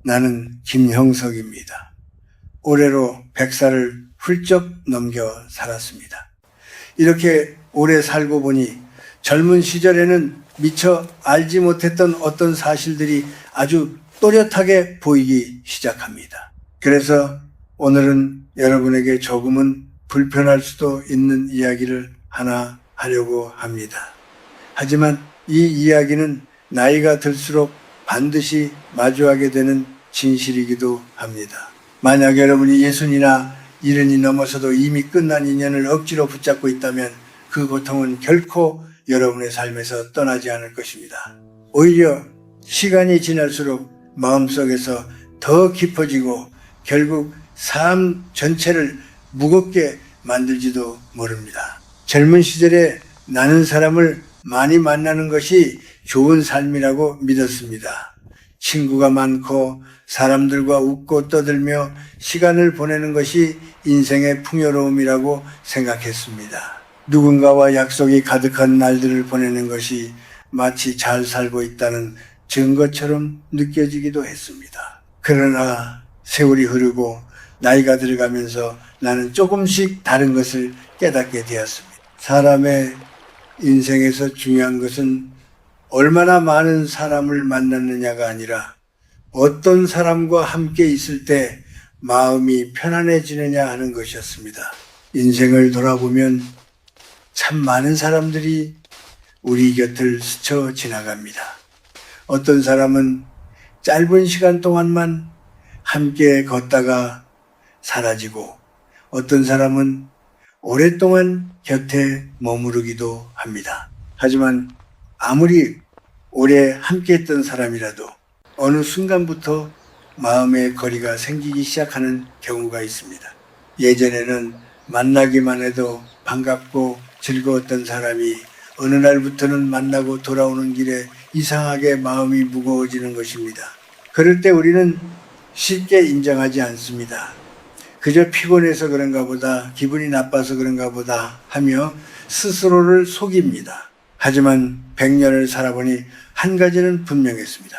나는 김형석입니다. 올해로 100살을 훌쩍 넘겨 살았습니다. 이렇게 오래 살고 보니 젊은 시절에는 미처 알지 못했던 어떤 사실들이 아주 또렷하게 보이기 시작합니다. 그래서 오늘은 여러분에게 조금은 불편할 수도 있는 이야기를 하나 하려고 합니다. 하지만 이 이야기는 나이가 들수록 반드시 마주하게 되는 진실이기도 합니다. 만약 여러분이 60이나 70이 넘어서도 이미 끝난 인연을 억지로 붙잡고 있다면 그 고통은 결코 여러분의 삶에서 떠나지 않을 것입니다. 오히려 시간이 지날수록 마음속에서 더 깊어지고 결국 삶 전체를 무겁게 만들지도 모릅니다. 젊은 시절에 나는 사람을 많이 만나는 것이 좋은 삶이라고 믿었습니다. 친구가 많고 사람들과 웃고 떠들며 시간을 보내는 것이 인생의 풍요로움이라고 생각했습니다. 누군가와 약속이 가득한 날들을 보내는 것이 마치 잘 살고 있다는 증거처럼 느껴지기도 했습니다. 그러나 세월이 흐르고 나이가 들어가면서 나는 조금씩 다른 것을 깨닫게 되었습니다. 사람의 인생에서 중요한 것은 얼마나 많은 사람을 만났느냐가 아니라 어떤 사람과 함께 있을 때 마음이 편안해지느냐 하는 것이었습니다. 인생을 돌아보면 참 많은 사람들이 우리 곁을 스쳐 지나갑니다. 어떤 사람은 짧은 시간 동안만 함께 걷다가 사라지고 어떤 사람은 오랫동안 곁에 머무르기도 합니다. 하지만 아무리 오래 함께했던 사람이라도 어느 순간부터 마음의 거리가 생기기 시작하는 경우가 있습니다. 예전에는 만나기만 해도 반갑고 즐거웠던 사람이 어느 날부터는 만나고 돌아오는 길에 이상하게 마음이 무거워지는 것입니다. 그럴 때 우리는 쉽게 인정하지 않습니다. 그저 피곤해서 그런가 보다, 기분이 나빠서 그런가 보다 하며 스스로를 속입니다. 하지만 100년을 살아보니 한 가지는 분명했습니다.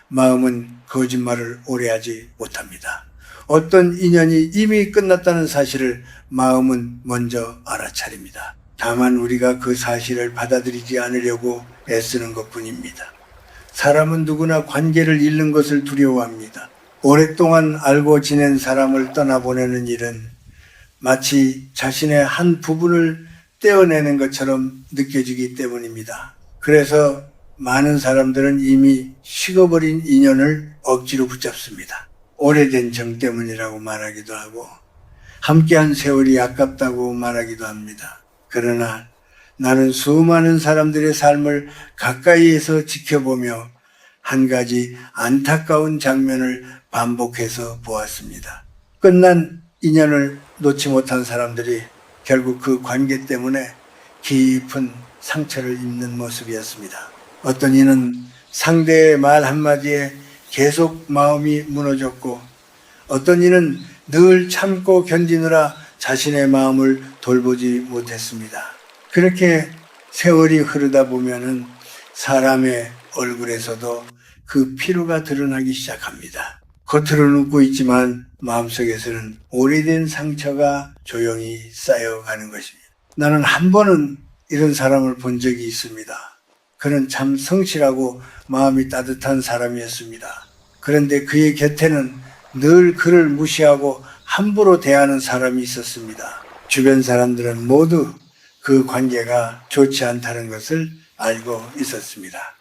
마음은 거짓말을 오래 하지 못합니다. 어떤 인연이 이미 끝났다는 사실을 마음은 먼저 알아차립니다. 다만 우리가 그 사실을 받아들이지 않으려고 애쓰는 것뿐입니다. 사람은 누구나 관계를 잃는 것을 두려워합니다. 오랫동안 알고 지낸 사람을 떠나보내는 일은 마치 자신의 한 부분을 떼어내는 것처럼 느껴지기 때문입니다. 그래서 많은 사람들은 이미 식어버린 인연을 억지로 붙잡습니다. 오래된 정 때문이라고 말하기도 하고 함께한 세월이 아깝다고 말하기도 합니다. 그러나 나는 수많은 사람들의 삶을 가까이에서 지켜보며 한 가지 안타까운 장면을 반복해서 보았습니다. 끝난 인연을 놓지 못한 사람들이 결국 그 관계 때문에 깊은 상처를 입는 모습이었습니다. 어떤 이는 상대의 말 한마디에 계속 마음이 무너졌고 어떤 이는 늘 참고 견디느라 자신의 마음을 돌보지 못했습니다. 그렇게 세월이 흐르다 보면은 사람의 얼굴에서도 그 피로가 드러나기 시작합니다. 겉으로는 웃고 있지만 마음속에서는 오래된 상처가 조용히 쌓여가는 것입니다. 나는 한 번은 이런 사람을 본 적이 있습니다. 그는 참 성실하고 마음이 따뜻한 사람이었습니다. 그런데 그의 곁에는 늘 그를 무시하고 함부로 대하는 사람이 있었습니다. 주변 사람들은 모두 그 관계가 좋지 않다는 것을 알고 있었습니다.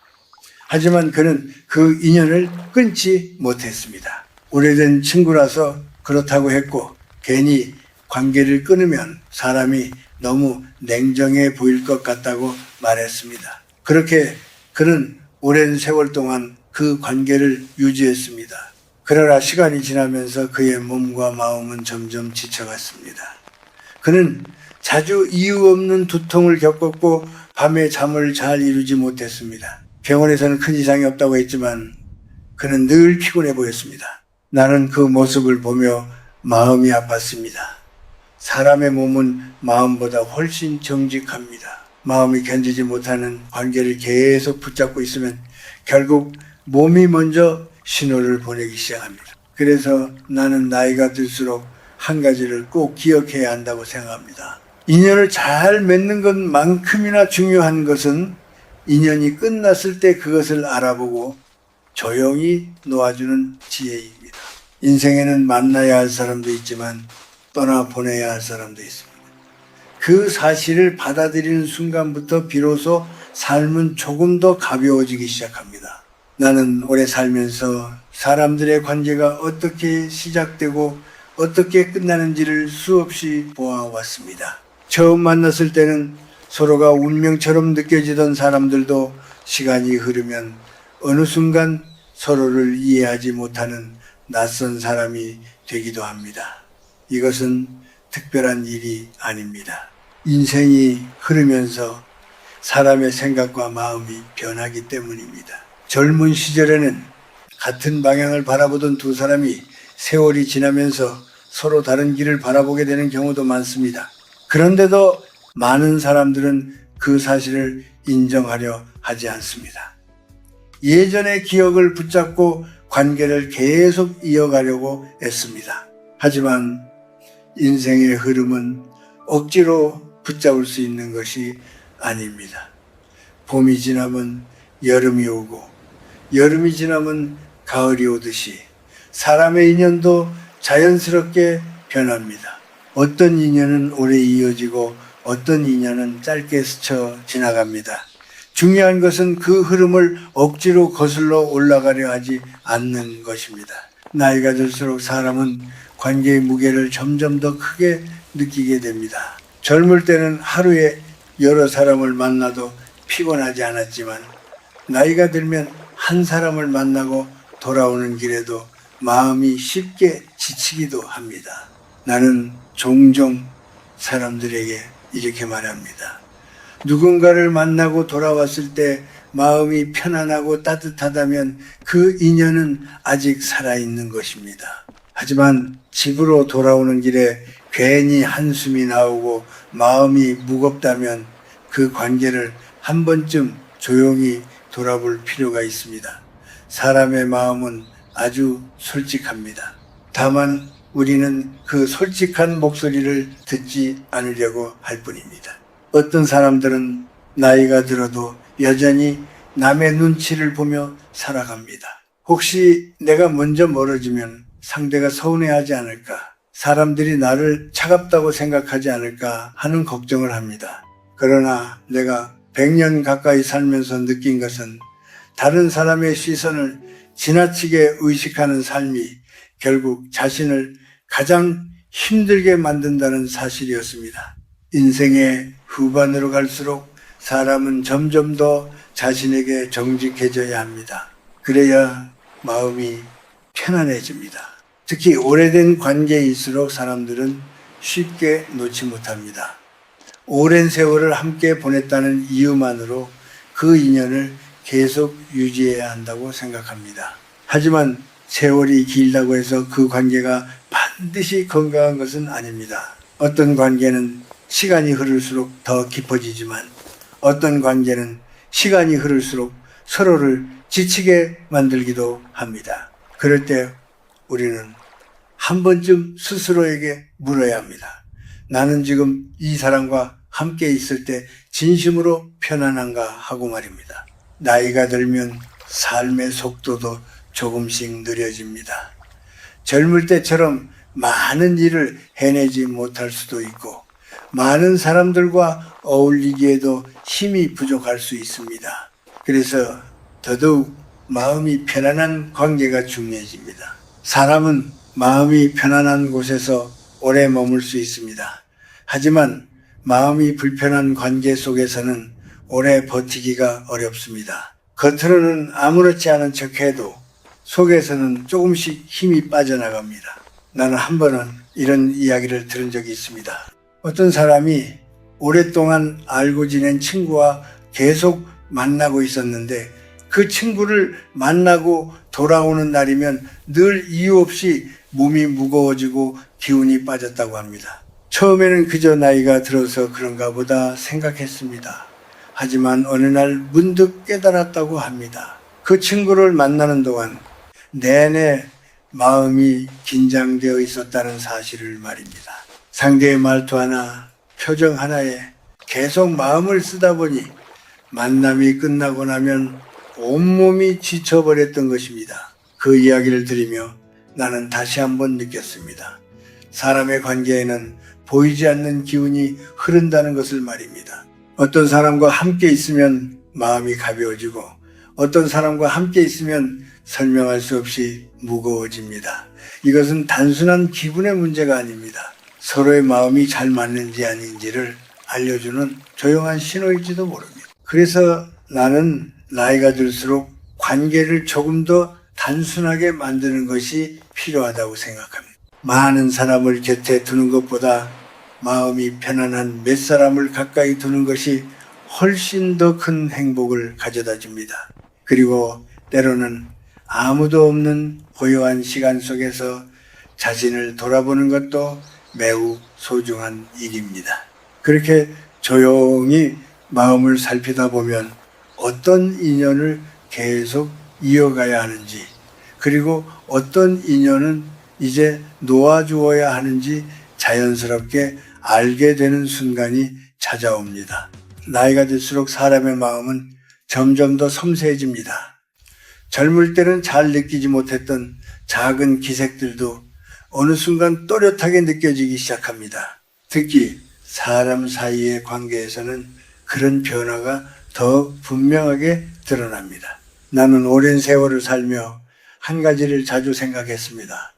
하지만 그는 그 인연을 끊지 못했습니다. 오래된 친구라서 그렇다고 했고 괜히 관계를 끊으면 사람이 너무 냉정해 보일 것 같다고 말했습니다. 그렇게 그는 오랜 세월 동안 그 관계를 유지했습니다. 그러나 시간이 지나면서 그의 몸과 마음은 점점 지쳐갔습니다. 그는 자주 이유 없는 두통을 겪었고 밤에 잠을 잘 이루지 못했습니다. 병원에서는 큰 이상이 없다고 했지만 그는 늘 피곤해 보였습니다. 나는 그 모습을 보며 마음이 아팠습니다. 사람의 몸은 마음보다 훨씬 정직합니다. 마음이 견디지 못하는 관계를 계속 붙잡고 있으면 결국 몸이 먼저 신호를 보내기 시작합니다. 그래서 나는 나이가 들수록 한 가지를 꼭 기억해야 한다고 생각합니다. 인연을 잘 맺는 것만큼이나 중요한 것은 인연이 끝났을 때 그것을 알아보고 조용히 놓아주는 지혜입니다. 인생에는 만나야 할 사람도 있지만 떠나보내야 할 사람도 있습니다. 그 사실을 받아들이는 순간부터 비로소 삶은 조금 더 가벼워지기 시작합니다. 나는 오래 살면서 사람들의 관계가 어떻게 시작되고 어떻게 끝나는지를 수없이 보아왔습니다. 처음 만났을 때는 서로가 운명처럼 느껴지던 사람들도 시간이 흐르면 어느 순간 서로를 이해하지 못하는 낯선 사람이 되기도 합니다. 이것은 특별한 일이 아닙니다. 인생이 흐르면서 사람의 생각과 마음이 변하기 때문입니다. 젊은 시절에는 같은 방향을 바라보던 두 사람이 세월이 지나면서 서로 다른 길을 바라보게 되는 경우도 많습니다. 그런데도 많은 사람들은 그 사실을 인정하려 하지 않습니다. 예전의 기억을 붙잡고 관계를 계속 이어가려고 애씁니다. 하지만 인생의 흐름은 억지로 붙잡을 수 있는 것이 아닙니다. 봄이 지나면 여름이 오고 여름이 지나면 가을이 오듯이 사람의 인연도 자연스럽게 변합니다. 어떤 인연은 오래 이어지고 어떤 인연은 짧게 스쳐 지나갑니다. 중요한 것은 그 흐름을 억지로 거슬러 올라가려 하지 않는 것입니다. 나이가 들수록 사람은 관계의 무게를 점점 더 크게 느끼게 됩니다. 젊을 때는 하루에 여러 사람을 만나도 피곤하지 않았지만 나이가 들면 한 사람을 만나고 돌아오는 길에도 마음이 쉽게 지치기도 합니다. 나는 종종 사람들에게 이렇게 말합니다. 누군가를 만나고 돌아왔을 때 마음이 편안하고 따뜻하다면 그 인연은 아직 살아있는 것입니다. 하지만 집으로 돌아오는 길에 괜히 한숨이 나오고 마음이 무겁다면 그 관계를 한 번쯤 조용히 돌아볼 필요가 있습니다. 사람의 마음은 아주 솔직합니다. 다만 우리는 그 솔직한 목소리를 듣지 않으려고 할 뿐입니다. 어떤 사람들은 나이가 들어도 여전히 남의 눈치를 보며 살아갑니다. 혹시 내가 먼저 멀어지면 상대가 서운해하지 않을까? 사람들이 나를 차갑다고 생각하지 않을까 하는 걱정을 합니다. 그러나 내가 100년 가까이 살면서 느낀 것은 다른 사람의 시선을 지나치게 의식하는 삶이 결국 자신을 가장 힘들게 만든다는 사실이었습니다. 인생의 후반으로 갈수록 사람은 점점 더 자신에게 정직해져야 합니다. 그래야 마음이 편안해집니다. 특히 오래된 관계일수록 사람들은 쉽게 놓지 못합니다. 오랜 세월을 함께 보냈다는 이유만으로 그 인연을 계속 유지해야 한다고 생각합니다. 하지만 세월이 길다고 해서 그 관계가 반드시 건강한 것은 아닙니다. 어떤 관계는 시간이 흐를수록 더 깊어지지만 어떤 관계는 시간이 흐를수록 서로를 지치게 만들기도 합니다. 그럴 때 우리는 한 번쯤 스스로에게 물어야 합니다. 나는 지금 이 사람과 함께 있을 때 진심으로 편안한가 하고 말입니다. 나이가 들면 삶의 속도도 조금씩 느려집니다. 젊을 때처럼 많은 일을 해내지 못할 수도 있고 많은 사람들과 어울리기에도 힘이 부족할 수 있습니다. 그래서 더더욱 마음이 편안한 관계가 중요해집니다. 사람은 마음이 편안한 곳에서 오래 머물 수 있습니다. 하지만 마음이 불편한 관계 속에서는 오래 버티기가 어렵습니다. 겉으로는 아무렇지 않은 척해도 속에서는 조금씩 힘이 빠져나갑니다. 나는 한 번은 이런 이야기를 들은 적이 있습니다. 어떤 사람이 오랫동안 알고 지낸 친구와 계속 만나고 있었는데 그 친구를 만나고 돌아오는 날이면 늘 이유 없이 몸이 무거워지고 기운이 빠졌다고 합니다. 처음에는 그저 나이가 들어서 그런가 보다 생각했습니다. 하지만 어느 날 문득 깨달았다고 합니다. 그 친구를 만나는 동안 내내 마음이 긴장되어 있었다는 사실을 말입니다. 상대의 말투 하나, 표정 하나에 계속 마음을 쓰다 보니 만남이 끝나고 나면 온몸이 지쳐버렸던 것입니다. 그 이야기를 들으며 나는 다시 한번 느꼈습니다. 사람의 관계에는 보이지 않는 기운이 흐른다는 것을 말입니다. 어떤 사람과 함께 있으면 마음이 가벼워지고 어떤 사람과 함께 있으면 설명할 수 없이 무거워집니다. 이것은 단순한 기분의 문제가 아닙니다. 서로의 마음이 잘 맞는지 아닌지를 알려주는 조용한 신호일지도 모릅니다. 그래서 나는 나이가 들수록 관계를 조금 더 단순하게 만드는 것이 필요하다고 생각합니다. 많은 사람을 곁에 두는 것보다 마음이 편안한 몇 사람을 가까이 두는 것이 훨씬 더 큰 행복을 가져다 줍니다. 그리고 때로는 아무도 없는 고요한 시간 속에서 자신을 돌아보는 것도 매우 소중한 일입니다. 그렇게 조용히 마음을 살피다 보면 어떤 인연을 계속 이어가야 하는지, 그리고 어떤 인연은 이제 놓아주어야 하는지 자연스럽게 알게 되는 순간이 찾아옵니다. 나이가 들수록 사람의 마음은 점점 더 섬세해집니다. 젊을 때는 잘 느끼지 못했던 작은 기색들도 어느 순간 또렷하게 느껴지기 시작합니다. 특히 사람 사이의 관계에서는 그런 변화가 더 분명하게 드러납니다. 나는 오랜 세월을 살며 한 가지를 자주 생각했습니다.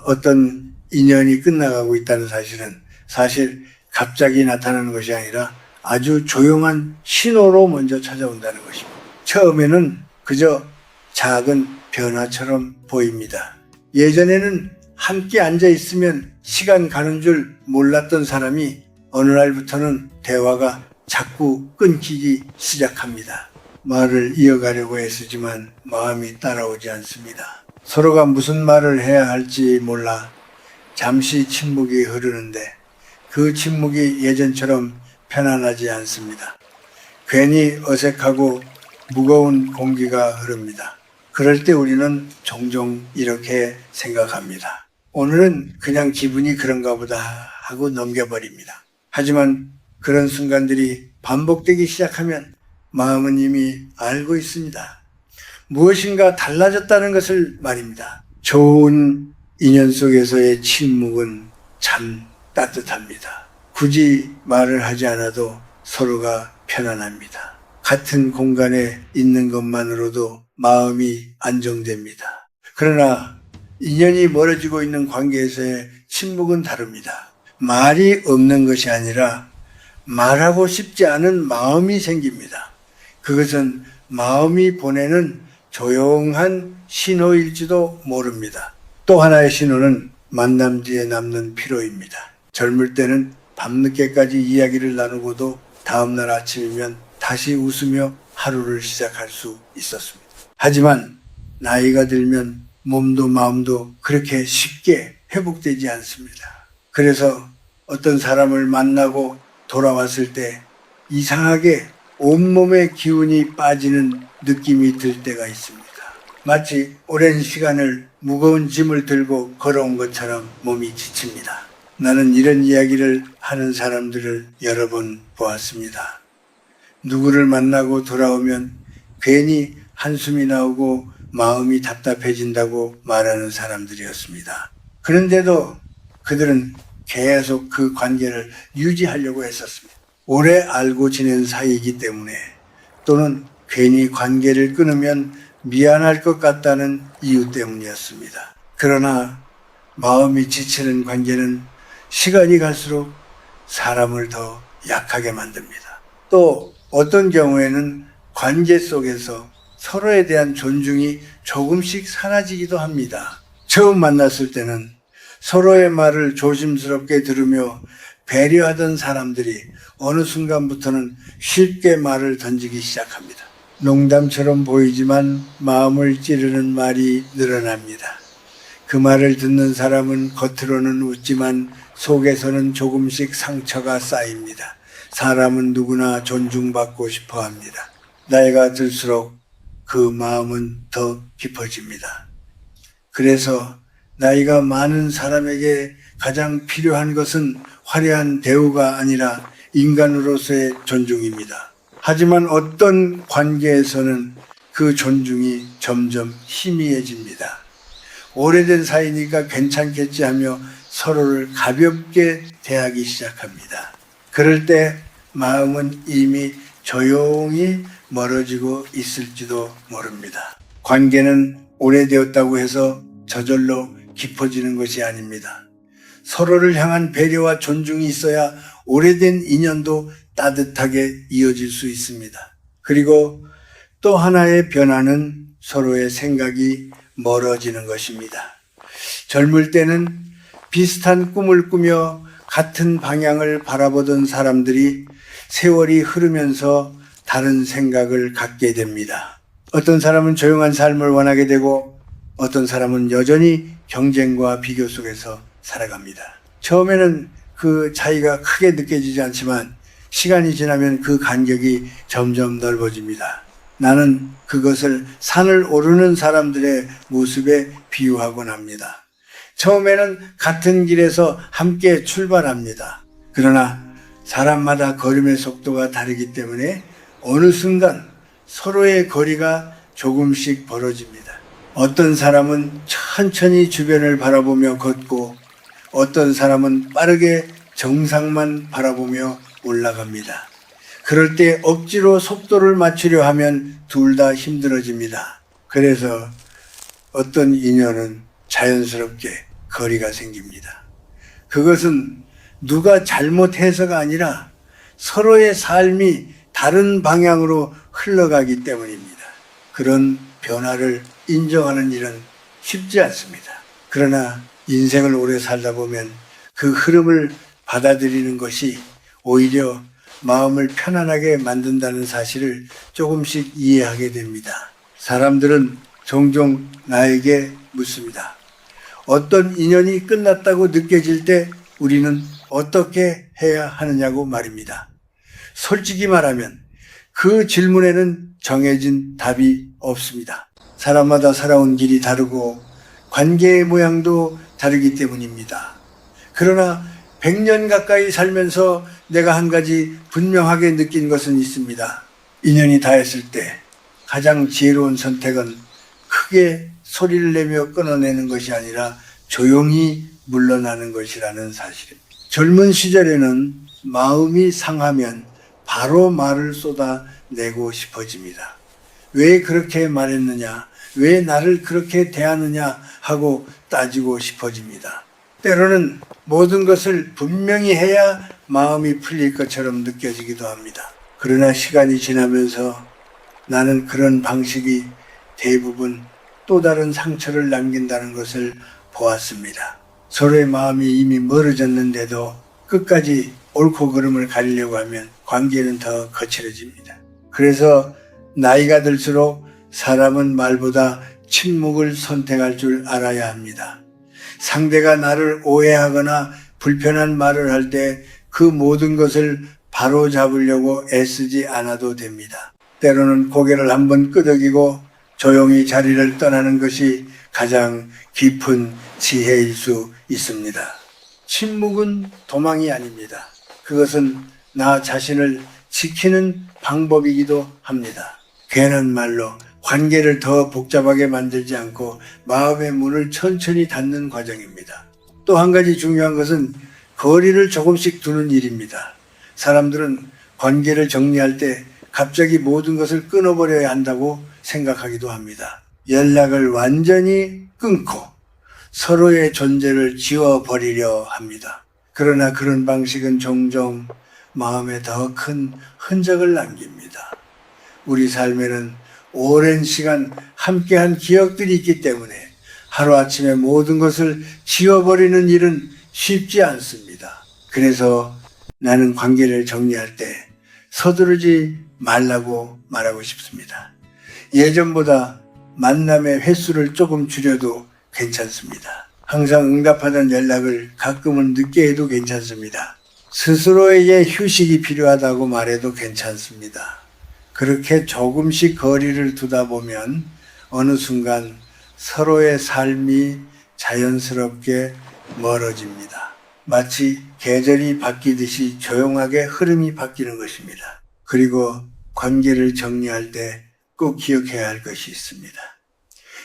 어떤 인연이 끝나가고 있다는 사실은 사실 갑자기 나타나는 것이 아니라 아주 조용한 신호로 먼저 찾아온다는 것입니다. 처음에는 그저 작은 변화처럼 보입니다. 예전에는 함께 앉아 있으면 시간 가는 줄 몰랐던 사람이 어느 날부터는 대화가 자꾸 끊기기 시작합니다. 말을 이어가려고 애쓰지만 마음이 따라오지 않습니다. 서로가 무슨 말을 해야 할지 몰라 잠시 침묵이 흐르는데 그 침묵이 예전처럼 편안하지 않습니다. 괜히 어색하고 무거운 공기가 흐릅니다. 그럴 때 우리는 종종 이렇게 생각합니다. 오늘은 그냥 기분이 그런가 보다 하고 넘겨버립니다. 하지만 그런 순간들이 반복되기 시작하면 마음은 이미 알고 있습니다. 무엇인가 달라졌다는 것을 말입니다. 좋은 인연 속에서의 침묵은 참 따뜻합니다. 굳이 말을 하지 않아도 서로가 편안합니다. 같은 공간에 있는 것만으로도 마음이 안정됩니다. 그러나 인연이 멀어지고 있는 관계에서의 침묵은 다릅니다. 말이 없는 것이 아니라 말하고 싶지 않은 마음이 생깁니다. 그것은 마음이 보내는 조용한 신호일지도 모릅니다. 또 하나의 신호는 만남 뒤에 남는 피로입니다. 젊을 때는 밤늦게까지 이야기를 나누고도 다음날 아침이면 다시 웃으며 하루를 시작할 수 있었습니다. 하지만 나이가 들면 몸도 마음도 그렇게 쉽게 회복되지 않습니다. 그래서 어떤 사람을 만나고 돌아왔을 때 이상하게 온몸의 기운이 빠지는 느낌이 들 때가 있습니다. 마치 오랜 시간을 무거운 짐을 들고 걸어온 것처럼 몸이 지칩니다. 나는 이런 이야기를 하는 사람들을 여러 번 보았습니다. 누구를 만나고 돌아오면 괜히 한숨이 나오고 마음이 답답해진다고 말하는 사람들이었습니다. 그런데도 그들은 계속 그 관계를 유지하려고 했었습니다. 오래 알고 지낸 사이이기 때문에 또는 괜히 관계를 끊으면 미안할 것 같다는 이유 때문이었습니다. 그러나 마음이 지치는 관계는 시간이 갈수록 사람을 더 약하게 만듭니다. 또 어떤 경우에는 관계 속에서 서로에 대한 존중이 조금씩 사라지기도 합니다. 처음 만났을 때는 서로의 말을 조심스럽게 들으며 배려하던 사람들이 어느 순간부터는 쉽게 말을 던지기 시작합니다. 농담처럼 보이지만 마음을 찌르는 말이 늘어납니다. 그 말을 듣는 사람은 겉으로는 웃지만 속에서는 조금씩 상처가 쌓입니다. 사람은 누구나 존중받고 싶어 합니다. 나이가 들수록 그 마음은 더 깊어집니다. 그래서 나이가 많은 사람에게 가장 필요한 것은 화려한 대우가 아니라 인간으로서의 존중입니다. 하지만 어떤 관계에서는 그 존중이 점점 희미해집니다. 오래된 사이니까 괜찮겠지 하며 서로를 가볍게 대하기 시작합니다. 그럴 때 마음은 이미 조용히 멀어지고 있을지도 모릅니다. 관계는 오래되었다고 해서 저절로 깊어지는 것이 아닙니다. 서로를 향한 배려와 존중이 있어야 오래된 인연도 따뜻하게 이어질 수 있습니다. 그리고 또 하나의 변화는 서로의 생각이 멀어지는 것입니다. 젊을 때는 비슷한 꿈을 꾸며 같은 방향을 바라보던 사람들이 세월이 흐르면서 다른 생각을 갖게 됩니다. 어떤 사람은 조용한 삶을 원하게 되고 어떤 사람은 여전히 경쟁과 비교 속에서 살아갑니다. 처음에는 그 차이가 크게 느껴지지 않지만 시간이 지나면 그 간격이 점점 넓어집니다. 나는 그것을 산을 오르는 사람들의 모습에 비유하곤 합니다. 처음에는 같은 길에서 함께 출발합니다. 그러나 사람마다 걸음의 속도가 다르기 때문에 어느 순간 서로의 거리가 조금씩 벌어집니다. 어떤 사람은 천천히 주변을 바라보며 걷고 어떤 사람은 빠르게 정상만 바라보며 올라갑니다. 그럴 때 억지로 속도를 맞추려 하면 둘 다 힘들어집니다. 그래서 어떤 인연은 자연스럽게 거리가 생깁니다. 그것은 누가 잘못해서가 아니라 서로의 삶이 다른 방향으로 흘러가기 때문입니다. 그런 변화를 인정하는 일은 쉽지 않습니다. 그러나 인생을 오래 살다 보면 그 흐름을 받아들이는 것이 오히려 마음을 편안하게 만든다는 사실을 조금씩 이해하게 됩니다. 사람들은 종종 나에게 묻습니다. 어떤 인연이 끝났다고 느껴질 때 우리는 어떻게 해야 하느냐고 말입니다. 솔직히 말하면 그 질문에는 정해진 답이 없습니다. 사람마다 살아온 길이 다르고 관계의 모양도 다르기 때문입니다. 그러나 100년 가까이 살면서 내가 한 가지 분명하게 느낀 것은 있습니다. 인연이 닿았을 때 가장 지혜로운 선택은 크게 소리를 내며 끊어내는 것이 아니라 조용히 물러나는 것이라는 사실입니다. 젊은 시절에는 마음이 상하면 바로 말을 쏟아내고 싶어집니다. 왜 그렇게 말했느냐, 왜 나를 그렇게 대하느냐 하고 따지고 싶어집니다. 때로는 모든 것을 분명히 해야 마음이 풀릴 것처럼 느껴지기도 합니다. 그러나 시간이 지나면서 나는 그런 방식이 대부분 또 다른 상처를 남긴다는 것을 보았습니다. 서로의 마음이 이미 멀어졌는데도 끝까지 옳고 그름을 가리려고 하면 관계는 더 거칠어집니다. 그래서 나이가 들수록 사람은 말보다 침묵을 선택할 줄 알아야 합니다. 상대가 나를 오해하거나 불편한 말을 할 때 그 모든 것을 바로 잡으려고 애쓰지 않아도 됩니다. 때로는 고개를 한번 끄덕이고 조용히 자리를 떠나는 것이 가장 깊은 지혜일 수 있습니다. 침묵은 도망이 아닙니다. 그것은 나 자신을 지키는 방법이기도 합니다. 괜한 말로 관계를 더 복잡하게 만들지 않고 마음의 문을 천천히 닫는 과정입니다. 또 한 가지 중요한 것은 거리를 조금씩 두는 일입니다. 사람들은 관계를 정리할 때 갑자기 모든 것을 끊어버려야 한다고 생각하기도 합니다. 연락을 완전히 끊고 서로의 존재를 지워버리려 합니다. 그러나 그런 방식은 종종 마음에 더 큰 흔적을 남깁니다. 우리 삶에는 오랜 시간 함께한 기억들이 있기 때문에 하루아침에 모든 것을 지워버리는 일은 쉽지 않습니다. 그래서 나는 관계를 정리할 때 서두르지 말라고 말하고 싶습니다. 예전보다 만남의 횟수를 조금 줄여도 괜찮습니다. 항상 응답하던 연락을 가끔은 늦게 해도 괜찮습니다. 스스로에게 휴식이 필요하다고 말해도 괜찮습니다. 그렇게 조금씩 거리를 두다 보면 어느 순간 서로의 삶이 자연스럽게 멀어집니다. 마치 계절이 바뀌듯이 조용하게 흐름이 바뀌는 것입니다. 그리고 관계를 정리할 때 꼭 기억해야 할 것이 있습니다.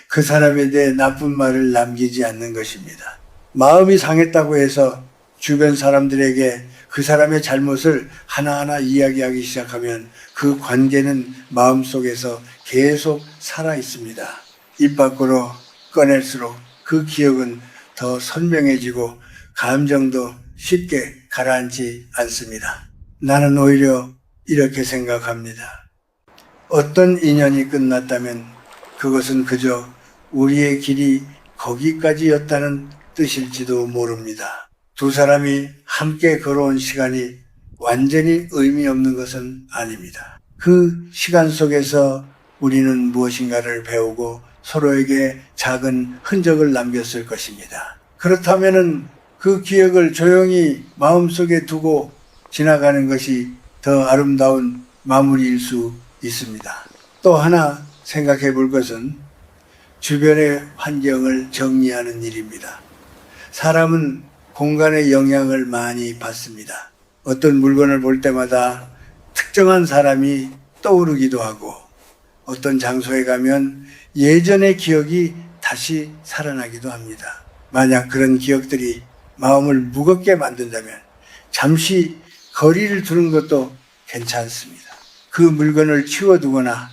그 사람에 대해 나쁜 말을 남기지 않는 것입니다. 마음이 상했다고 해서 주변 사람들에게 그 사람의 잘못을 하나하나 이야기하기 시작하면 그 관계는 마음속에서 계속 살아 있습니다. 입 밖으로 꺼낼수록 그 기억은 더 선명해지고 감정도 쉽게 가라앉지 않습니다. 나는 오히려 이렇게 생각합니다. 어떤 인연이 끝났다면 그것은 그저 우리의 길이 거기까지였다는 뜻일지도 모릅니다. 두 사람이 함께 걸어온 시간이 완전히 의미 없는 것은 아닙니다. 그 시간 속에서 우리는 무엇인가를 배우고 서로에게 작은 흔적을 남겼을 것입니다. 그렇다면 그 기억을 조용히 마음속에 두고 지나가는 것이 더 아름다운 마무리일 수 있습니다. 또 하나 생각해 볼 것은 주변의 환경을 정리하는 일입니다. 사람은 공간의 영향을 많이 받습니다. 어떤 물건을 볼 때마다 특정한 사람이 떠오르기도 하고 어떤 장소에 가면 예전의 기억이 다시 살아나기도 합니다. 만약 그런 기억들이 마음을 무겁게 만든다면 잠시 거리를 두는 것도 괜찮습니다. 그 물건을 치워두거나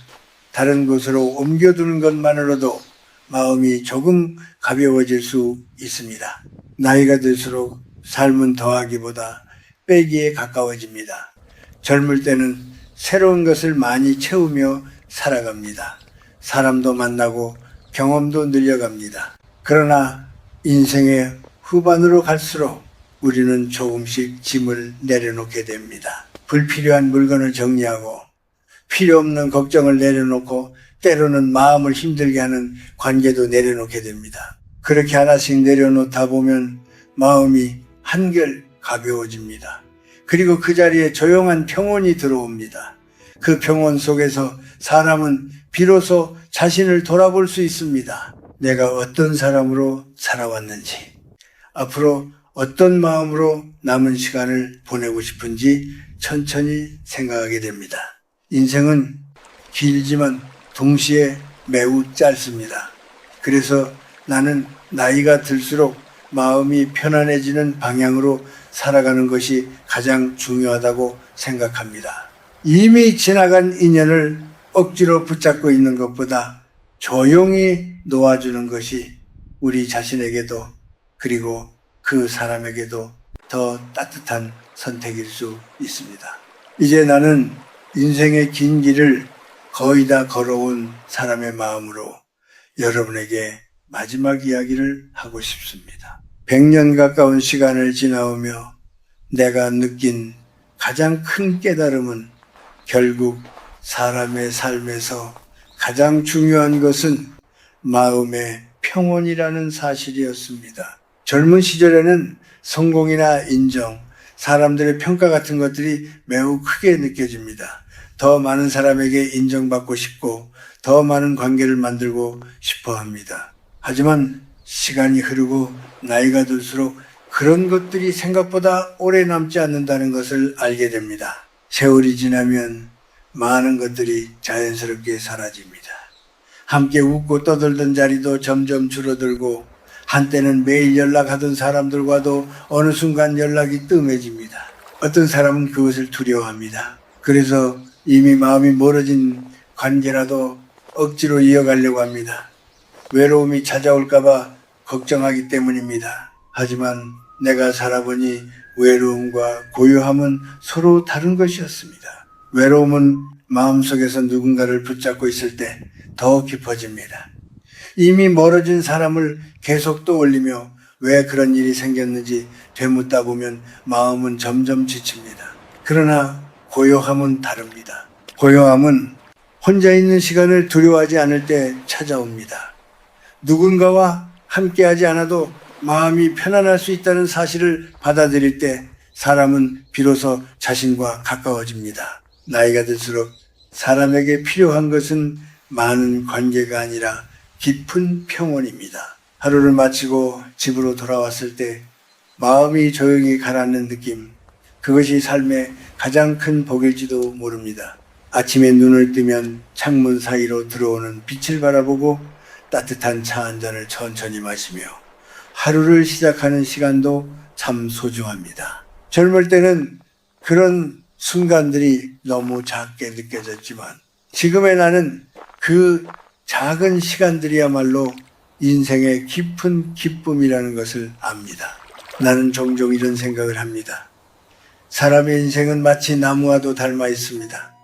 다른 곳으로 옮겨두는 것만으로도 마음이 조금 가벼워질 수 있습니다. 나이가 들수록 삶은 더하기보다 빼기에 가까워집니다. 젊을 때는 새로운 것을 많이 채우며 살아갑니다. 사람도 만나고 경험도 늘려갑니다. 그러나 인생의 후반으로 갈수록 우리는 조금씩 짐을 내려놓게 됩니다. 불필요한 물건을 정리하고 필요 없는 걱정을 내려놓고 때로는 마음을 힘들게 하는 관계도 내려놓게 됩니다. 그렇게 하나씩 내려놓다 보면 마음이 한결 가벼워집니다. 그리고 그 자리에 조용한 평온이 들어옵니다. 그 평온 속에서 사람은 비로소 자신을 돌아볼 수 있습니다. 내가 어떤 사람으로 살아왔는지, 앞으로 어떤 마음으로 남은 시간을 보내고 싶은지 천천히 생각하게 됩니다. 인생은 길지만 동시에 매우 짧습니다. 그래서 나는 나이가 들수록 마음이 편안해지는 방향으로 살아가는 것이 가장 중요하다고 생각합니다. 이미 지나간 인연을 억지로 붙잡고 있는 것보다 조용히 놓아주는 것이 우리 자신에게도 그리고 그 사람에게도 더 따뜻한 선택일 수 있습니다. 이제 나는 인생의 긴 길을 거의 다 걸어온 사람의 마음으로 여러분에게 마지막 이야기를 하고 싶습니다. 100년 가까운 시간을 지나오며 내가 느낀 가장 큰 깨달음은 결국 사람의 삶에서 가장 중요한 것은 마음의 평온이라는 사실이었습니다. 젊은 시절에는 성공이나 인정, 사람들의 평가 같은 것들이 매우 크게 느껴집니다. 더 많은 사람에게 인정받고 싶고 더 많은 관계를 만들고 싶어 합니다. 하지만 시간이 흐르고 나이가 들수록 그런 것들이 생각보다 오래 남지 않는다는 것을 알게 됩니다. 세월이 지나면 많은 것들이 자연스럽게 사라집니다. 함께 웃고 떠들던 자리도 점점 줄어들고 한때는 매일 연락하던 사람들과도 어느 순간 연락이 뜸해집니다. 어떤 사람은 그것을 두려워합니다. 그래서 이미 마음이 멀어진 관계라도 억지로 이어가려고 합니다. 외로움이 찾아올까봐 걱정하기 때문입니다. 하지만 내가 살아보니 외로움과 고요함은 서로 다른 것이었습니다. 외로움은 마음속에서 누군가를 붙잡고 있을 때 더 깊어집니다. 이미 멀어진 사람을 계속 떠올리며 왜 그런 일이 생겼는지 되묻다 보면 마음은 점점 지칩니다. 그러나 고요함은 다릅니다. 고요함은 혼자 있는 시간을 두려워하지 않을 때 찾아옵니다. 누군가와 함께하지 않아도 마음이 편안할 수 있다는 사실을 받아들일 때 사람은 비로소 자신과 가까워집니다. 나이가 들수록 사람에게 필요한 것은 많은 관계가 아니라 깊은 평온입니다. 하루를 마치고 집으로 돌아왔을 때 마음이 조용히 가라앉는 느낌, 그것이 삶의 가장 큰 복일지도 모릅니다. 아침에 눈을 뜨면 창문 사이로 들어오는 빛을 바라보고 따뜻한 차 한 잔을 천천히 마시며 하루를 시작하는 시간도 참 소중합니다. 젊을 때는 그런 순간들이 너무 작게 느껴졌지만 지금의 나는 그 작은 시간들이야말로 인생의 깊은 기쁨이라는 것을 압니다. 나는 종종 이런 생각을 합니다. 사람의 인생은 마치 나무와도 닮아 있습니다.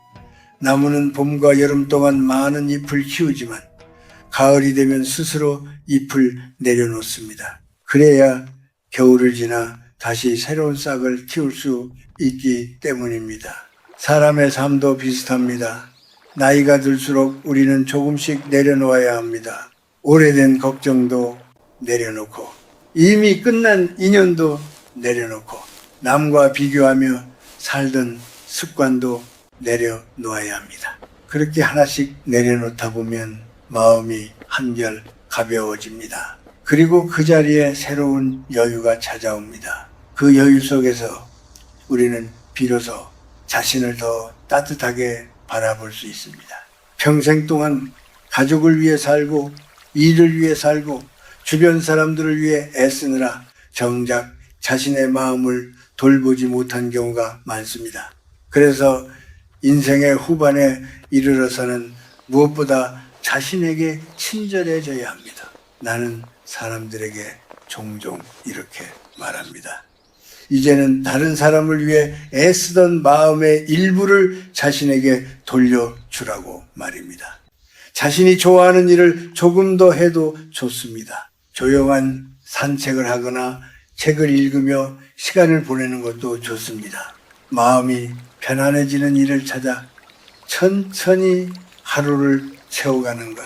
나무는 봄과 여름 동안 많은 잎을 키우지만 가을이 되면 스스로 잎을 내려놓습니다. 그래야 겨울을 지나 다시 새로운 싹을 키울 수 있기 때문입니다. 사람의 삶도 비슷합니다. 나이가 들수록 우리는 조금씩 내려놓아야 합니다. 오래된 걱정도 내려놓고 이미 끝난 인연도 내려놓고 남과 비교하며 살던 습관도 내려놓아야 합니다. 그렇게 하나씩 내려놓다 보면 마음이 한결 가벼워집니다. 그리고 그 자리에 새로운 여유가 찾아옵니다. 그 여유 속에서 우리는 비로소 자신을 더 따뜻하게 바라볼 수 있습니다. 평생 동안 가족을 위해 살고 일을 위해 살고 주변 사람들을 위해 애쓰느라 정작 자신의 마음을 돌보지 못한 경우가 많습니다. 그래서 인생의 후반에 이르러서는 무엇보다 자신에게 친절해져야 합니다. 나는 사람들에게 종종 이렇게 말합니다. 이제는 다른 사람을 위해 애쓰던 마음의 일부를 자신에게 돌려주라고 말입니다. 자신이 좋아하는 일을 조금 더 해도 좋습니다. 조용한 산책을 하거나 책을 읽으며 시간을 보내는 것도 좋습니다. 마음이 편안해지는 일을 찾아 천천히 하루를 채워가는 것,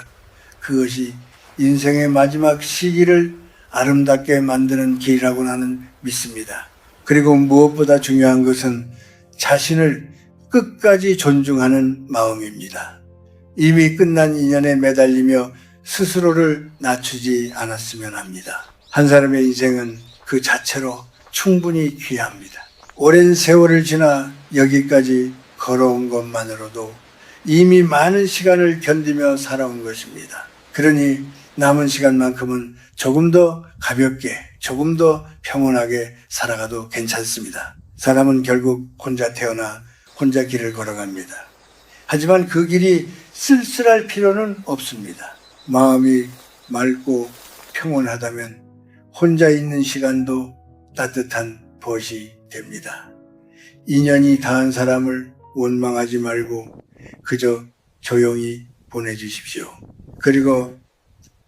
그것이 인생의 마지막 시기를 아름답게 만드는 길이라고 나는 믿습니다. 그리고 무엇보다 중요한 것은 자신을 끝까지 존중하는 마음입니다. 이미 끝난 인연에 매달리며 스스로를 낮추지 않았으면 합니다. 한 사람의 인생은 그 자체로 충분히 귀합니다. 오랜 세월을 지나 여기까지 걸어온 것만으로도 이미 많은 시간을 견디며 살아온 것입니다. 그러니 남은 시간만큼은 조금 더 가볍게, 조금 더 평온하게 살아가도 괜찮습니다. 사람은 결국 혼자 태어나 혼자 길을 걸어갑니다. 하지만 그 길이 쓸쓸할 필요는 없습니다. 마음이 맑고 평온하다면 혼자 있는 시간도 따뜻한 벗이 됩니다. 인연이 닿은 사람을 원망하지 말고 그저 조용히 보내주십시오. 그리고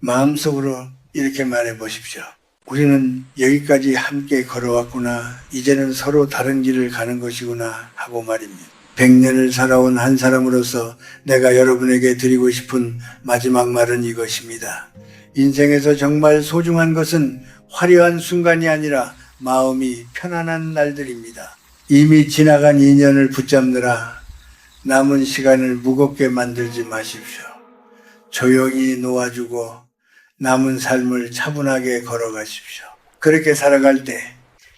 마음속으로 이렇게 말해 보십시오. 우리는 여기까지 함께 걸어왔구나. 이제는 서로 다른 길을 가는 것이구나 하고 말입니다. 100년을 살아온 한 사람으로서 내가 여러분에게 드리고 싶은 마지막 말은 이것입니다. 인생에서 정말 소중한 것은 화려한 순간이 아니라 마음이 편안한 날들입니다. 이미 지나간 인연을 붙잡느라 남은 시간을 무겁게 만들지 마십시오. 조용히 놓아주고 남은 삶을 차분하게 걸어가십시오. 그렇게 살아갈 때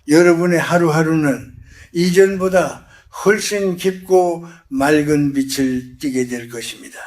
여러분의 하루하루는 이전보다 훨씬 깊고 맑은 빛을 띠게 될 것입니다.